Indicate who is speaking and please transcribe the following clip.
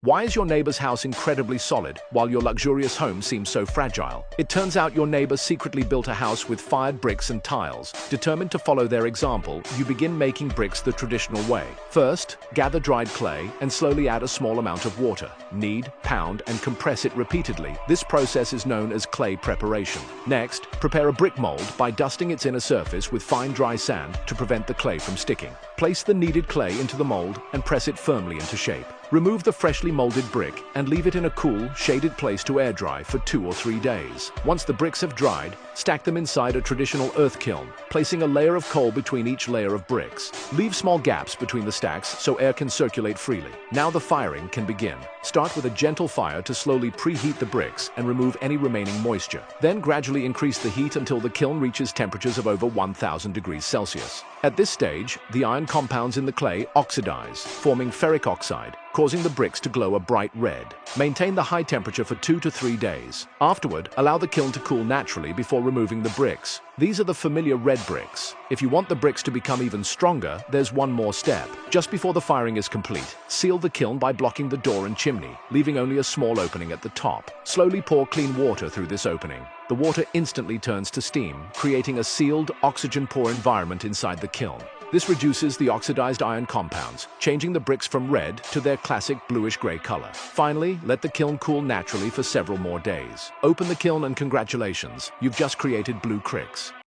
Speaker 1: Why is your neighbor's house incredibly solid while your luxurious home seems so fragile? It turns out your neighbor secretly built a house with fired bricks and tiles. Determined to follow their example, you begin making bricks the traditional way. First, gather dried clay and slowly add a small amount of water. Knead, pound, and compress it repeatedly. This process is known as clay preparation. Next, prepare a brick mold by dusting its inner surface with fine dry sand to prevent the clay from sticking. Place the kneaded clay into the mold and press it firmly into shape. Remove the freshly molded brick and leave it in a cool, shaded place to air dry for 2 or 3 days. Once the bricks have dried, stack them inside a traditional earth kiln, placing a layer of coal between each layer of bricks. Leave small gaps between the stacks so air can circulate freely. Now the firing can begin. Start with a gentle fire to slowly preheat the bricks and remove any remaining moisture. Then gradually increase the heat until the kiln reaches temperatures of over 1000 degrees Celsius. At this stage, the iron compounds in the clay oxidize, forming ferric oxide, causing the bricks to glow a bright red. Maintain the high temperature for 2 to 3 days. Afterward, allow the kiln to cool naturally before removing the bricks. These are the familiar red bricks. If you want the bricks to become even stronger, there's one more step. Just before the firing is complete, seal the kiln by blocking the door and chimney, leaving only a small opening at the top. Slowly pour clean water through this opening. The water instantly turns to steam, creating a sealed, oxygen-poor environment inside the kiln. This reduces the oxidized iron compounds, changing the bricks from red to their classic bluish-gray color. Finally, let the kiln cool naturally for several more days. Open the kiln and congratulations, you've just created blue cricks.